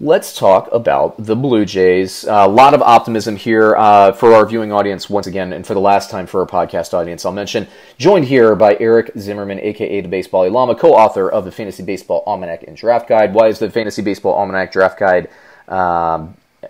Let's talk about the Blue Jays. A lot of optimism here for our viewing audience once again, and for the last time for our podcast audience, I'll mention, joined here by Eric Zimmerman, a.k.a. the Baseball Llama, co-author of the Fantasy Baseball Almanac and Draft Guide. Why is the Fantasy Baseball Almanac Draft Guide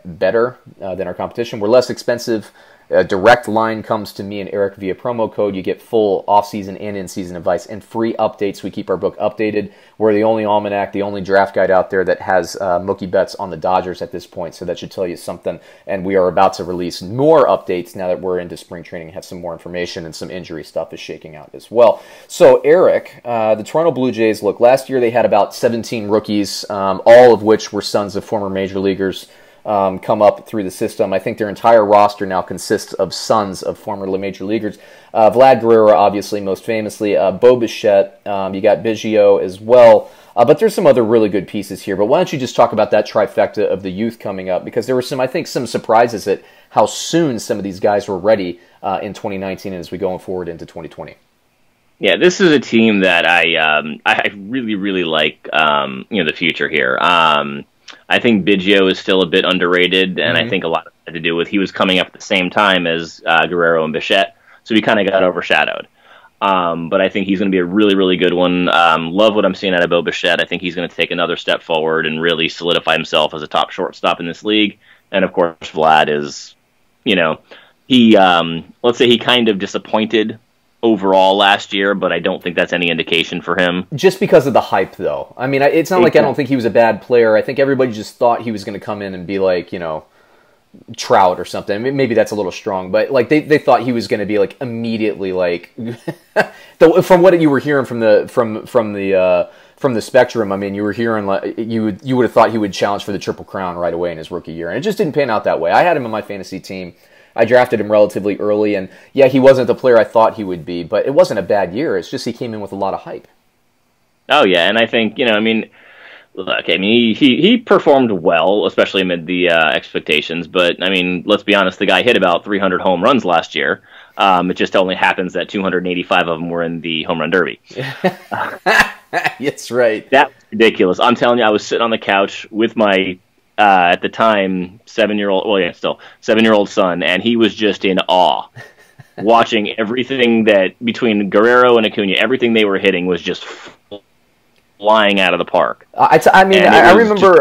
better than our competition? We're less expensive. A direct line comes to me and Eric via promo code. You get full off-season and in-season advice and free updates. We keep our book updated. We're the only almanac, the only draft guide out there that has Mookie Betts on the Dodgers at this point, so that should tell you something. And we are about to release more updates now that we're into spring training and have some more information, and some injury stuff is shaking out as well. So, Eric, the Toronto Blue Jays, look, last year they had about 17 rookies, all of which were sons of former major leaguers. Come up through the system. I think their entire roster now consists of sons of former major leaguers. Vlad Guerrero, obviously, most famously. Bo Bichette. You got Biggio as well. But there's some other really good pieces here. But why don't you just talk about that trifecta of the youth coming up? Because there were some surprises at how soon some of these guys were ready in 2019 and as we go forward into 2020. Yeah, this is a team that I really, really like, the future here. I think Biggio is still a bit underrated, and I think a lot of it had to do with he was coming up at the same time as Guerrero and Bichette, so he kind of got overshadowed. But I think he's going to be a really, really good one. Love what I'm seeing out of Bo Bichette. I think he's going to take another step forward and really solidify himself as a top shortstop in this league. And, of course, Vlad is, let's say he kind of disappointed overall last year, but I don't think that's any indication for him. Just because of the hype, though. I mean, it's not like I don't think he was a bad player. I think everybody just thought he was going to come in and be like, Trout or something. Maybe that's a little strong, but like they thought he was going to be like immediately like. From what you were hearing from the spectrum, I mean, you were hearing like you would have thought he would challenge for the Triple Crown right away in his rookie year, and it just didn't pan out that way. I had him on my fantasy team. I drafted him relatively early, and yeah, he wasn't the player I thought he would be, but it wasn't a bad year. It's just he came in with a lot of hype. Oh, yeah, and I think, he performed well, especially amid the expectations, but, I mean, let's be honest, the guy hit about 300 home runs last year. It just only happens that 285 of them were in the home run derby. That's right. That's ridiculous. I'm telling you, I was sitting on the couch with my at the time, 7-year-old son, and he was just in awe, watching everything that, between Guerrero and Acuna, everything they were hitting was just flying out of the park. I remember...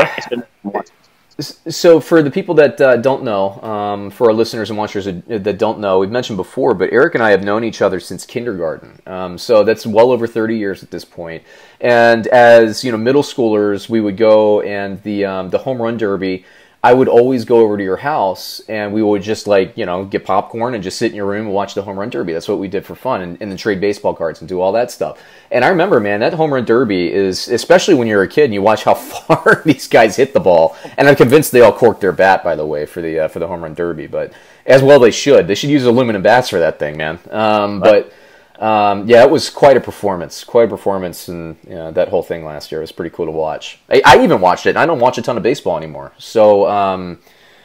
So for the people that don't know, for our listeners and watchers that don't know, we've mentioned before, but Eric and I have known each other since kindergarten. So that's well over 30 years at this point. And as middle schoolers, we would go, and the home run derby, I would always go over to your house, and we would just get popcorn and just sit in your room and watch the home run derby. That's what we did for fun, and then trade baseball cards and do all that stuff. And I remember, man, that home run derby is, especially when you're a kid and you watch how far these guys hit the ball. And I'm convinced they all corked their bat, by the way, for the home run derby. But as well they should. They should use aluminum bats for that thing, man. It was quite a performance. And that whole thing last year was pretty cool to watch. I even watched it, and I don't watch a ton of baseball anymore. So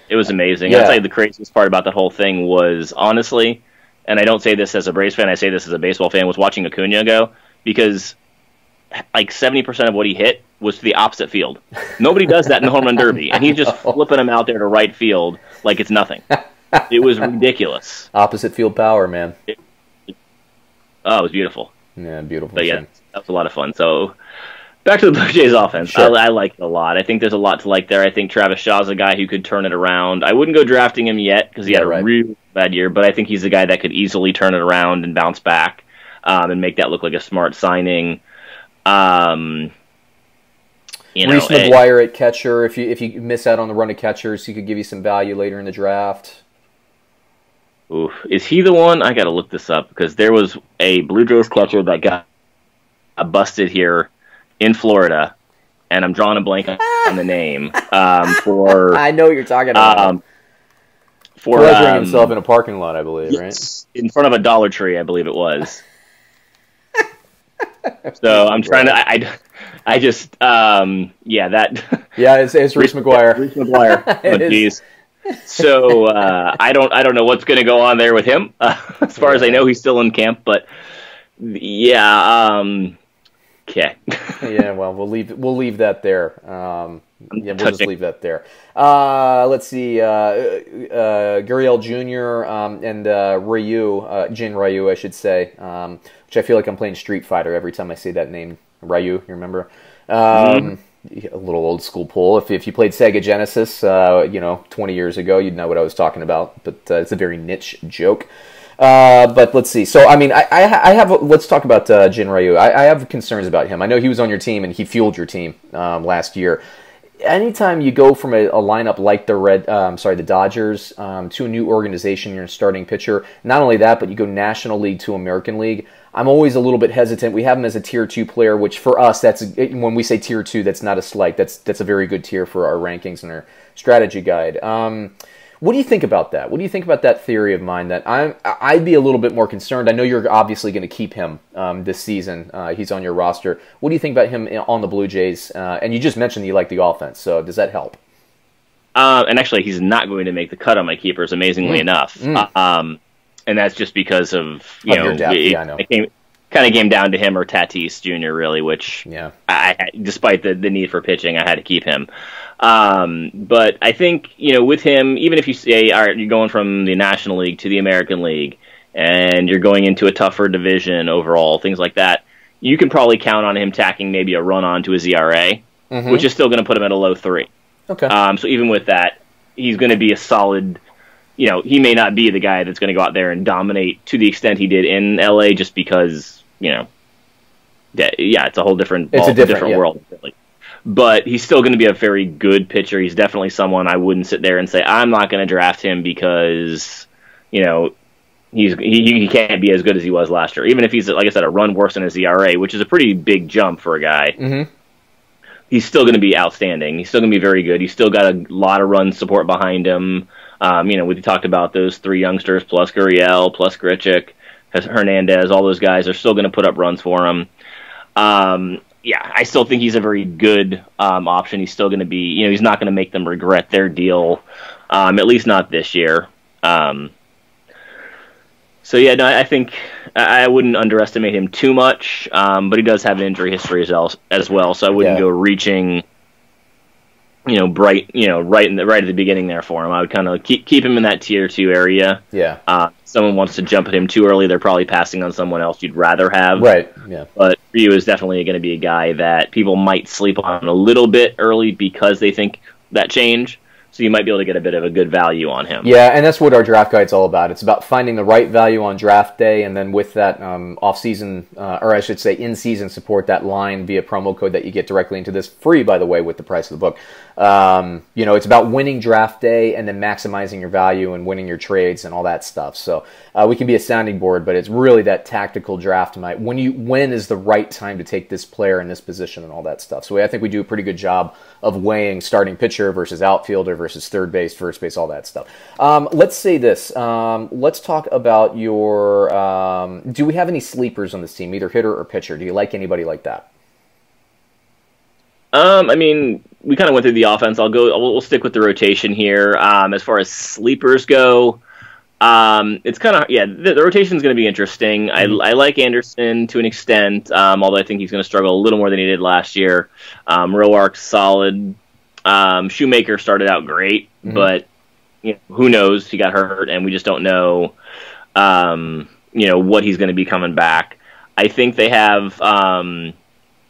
it was amazing. Yeah. I'll tell you the craziest part about that whole thing was, honestly, and I don't say this as a Braves fan, I say this as a baseball fan, was watching Acuna go, because like 70% of what he hit was to the opposite field. Nobody does that in the home run derby, and he's just flipping them out there to right field like it's nothing. It was ridiculous. Opposite field power, man. It was beautiful. Yeah, beautiful. But yeah, that was a lot of fun. So back to the Blue Jays offense. Sure. I like it a lot. I think there's a lot to like there. I think Travis Shaw's a guy who could turn it around. I wouldn't go drafting him yet because he had a really bad year, but I think he's a guy that could easily turn it around and bounce back and make that look like a smart signing. Reese McGuire at catcher. If you miss out on the run of catchers, he could give you some value later in the draft. Oof. Is he the one? I got to look this up because there was a Blue Jays catcher that got busted here in Florida, and I'm drawing a blank on the name. I know what you're talking about. For pleasuring himself in a parking lot, I believe, right? In front of a Dollar Tree, I believe it was. So I'm trying to. I just that. Yeah, it's Reese McGuire. Reese McGuire. Oh, jeez. So I don't know what's going to go on there with him. As far as I know, he's still in camp, but yeah. Okay. Yeah. Well, we'll leave that there. Yeah, we'll just leave that there. Let's see. Guriel Jr. And Ryu, Jin Ryu, I should say, which I feel like I'm playing Street Fighter every time I say that name. Ryu, you remember? A little old school pull. If you played Sega Genesis, 20 years ago, you'd know what I was talking about. But it's a very niche joke. But let's see. So, I mean, I have. Let's talk about Jin Ryu. I have concerns about him. I know he was on your team and he fueled your team last year. Anytime you go from a lineup like the Dodgers to a new organization, you're a starting pitcher. Not only that, but you go National League to American League. I'm always a little bit hesitant. We have him as a Tier 2 player, which for us, when we say Tier 2, that's not a slight. That's a very good tier for our rankings and our strategy guide. What do you think about that? What do you think about that theory of mine that I'd be a little bit more concerned? I know you're obviously going to keep him this season. He's on your roster. What do you think about him on the Blue Jays? And you just mentioned that you like the offense, so does that help? And actually, he's not going to make the cut on my keepers, amazingly enough. And that's just because of your depth. I know. It kind of came down to him or Tatis Jr. really, which despite the need for pitching, I had to keep him. But I think, with him, even if you say, all right, you're going from the National League to the American League, and you're going into a tougher division overall, things like that, you can probably count on him tacking maybe a run on to his ERA, which is still going to put him at a low 3. Okay. So even with that, he's going to be a solid, he may not be the guy that's going to go out there and dominate to the extent he did in LA just because, it's a whole different world. Really. But he's still going to be a very good pitcher. He's definitely someone I wouldn't sit there and say, I'm not going to draft him because, he can't be as good as he was last year. Even if he's, like I said, a run worse than his ERA, which is a pretty big jump for a guy. He's still going to be outstanding. He's still going to be very good. He's still got a lot of run support behind him. We talked about those 3 youngsters, plus Gurriel, plus Grichuk, Hernandez, all those guys are still going to put up runs for him. I still think he's a very good option. He's still going to be, he's not going to make them regret their deal, at least not this year. I think I wouldn't underestimate him too much, but he does have an injury history as well, so I wouldn't go reaching, right at the beginning there for him. I would kind of keep him in that Tier 2 area. Yeah. Someone wants to jump at him too early, they're probably passing on someone else you'd rather have. Right, yeah. But Ryu is definitely going to be a guy that people might sleep on a little bit early because they think that change. So you might be able to get a bit of a good value on him. Yeah, and that's what our draft guide's all about. It's about finding the right value on draft day, and then with that off-season, or I should say in-season support, that line via promo code that you get directly into this, free, by the way, with the price of the book. It's about winning draft day and then maximizing your value and winning your trades and all that stuff. So we can be a sounding board, but it's really that tactical draft. When is the right time to take this player in this position and all that stuff. So I think we do a pretty good job of weighing starting pitcher versus outfielder versus third base, first base, all that stuff. Let's say this. Let's talk about your... do we have any sleepers on this team, either hitter or pitcher? Do you like anybody like that? We kind of went through the offense. We'll stick with the rotation here. As far as sleepers go, it's kind of, the rotation is going to be interesting. I like Anderson to an extent, although I think he's going to struggle a little more than he did last year. Roark's solid. Shoemaker started out great, but who knows? He got hurt, and we just don't know, what he's going to be coming back. I think they have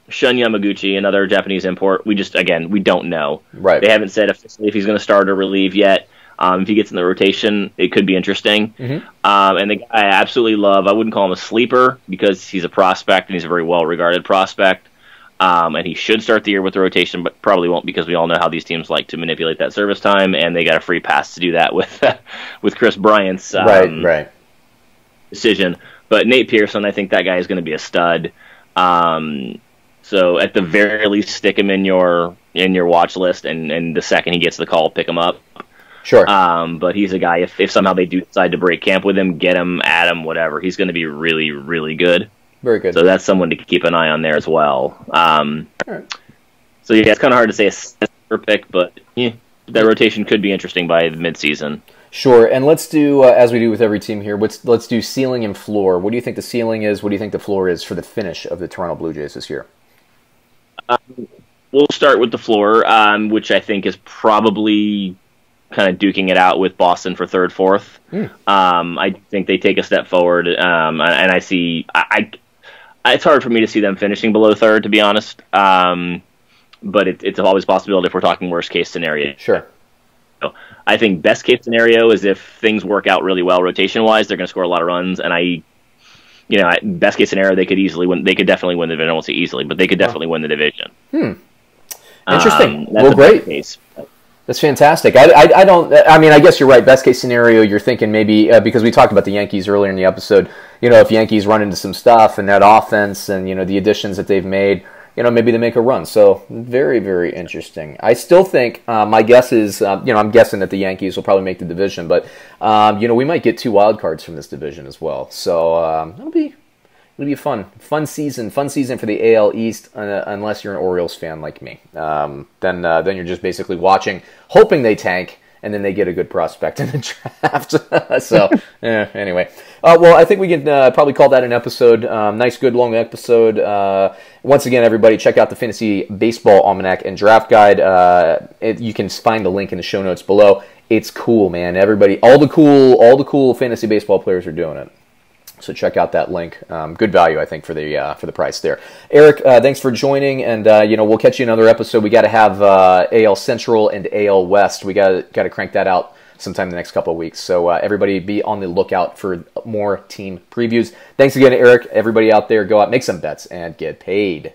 Shun Yamaguchi, another Japanese import. We don't know. Right. They haven't said officially if he's going to start or relieve yet. If he gets in the rotation, it could be interesting. And the guy I absolutely love, I wouldn't call him a sleeper because he's a prospect and he's a very well-regarded prospect. And he should start the year with the rotation, but probably won't because we all know how these teams like to manipulate that service time, and they got a free pass to do that with Chris Bryant's decision. But Nate Pearson, I think that guy is going to be a stud. So at the very least, stick him in your watch list, and the second he gets the call, pick him up. Sure. But he's a guy, if somehow they do decide to break camp with him, get him, add him, whatever, he's going to be really, really good. Very good. So that's someone to keep an eye on there as well. All right. So it's kind of hard to say a sleeper pick, but that rotation could be interesting by the midseason. Sure, and let's do, as we do with every team here, let's do ceiling and floor. What do you think the ceiling is? What do you think the floor is for the finish of the Toronto Blue Jays this year? we'll start with the floor, which I think is probably kind of duking it out with Boston for third, fourth. I think they take a step forward, and I see. It's hard for me to see them finishing below third, to be honest. But it's always a possibility if we're talking worst case scenario. Sure. So I think best case scenario is if things work out really well rotation wise, they're going to score a lot of runs, and best case scenario they could easily win. They could definitely win the division. I won't say easily, but they could definitely win the division. Interesting. That's well, great. Case. That's fantastic. I don't. I mean, I guess you're right. Best case scenario, you're thinking maybe because we talked about the Yankees earlier in the episode. If Yankees run into some stuff and that offense and the additions that they've made, maybe they make a run. So very, very interesting. I still think my guess is I'm guessing that the Yankees will probably make the division, but we might get 2 wild cards from this division as well. So it'll be a fun season for the AL East, unless you're an Orioles fan like me. Then you're just basically watching, hoping they tank, and then they get a good prospect in the draft. So anyway, well, I think we can probably call that an episode. Nice, good, long episode. Once again, everybody, check out the Fantasy Baseball Almanac and Draft Guide. You can find the link in the show notes below. It's cool, man. Everybody, all the cool fantasy baseball players are doing it. So check out that link. Good value, I think, for the price there. Eric, thanks for joining, and we'll catch you in another episode. We got to have AL Central and AL West. We got to crank that out sometime in the next couple of weeks. So everybody, be on the lookout for more team previews. Thanks again, Eric. Everybody out there, go out, make some bets, and get paid.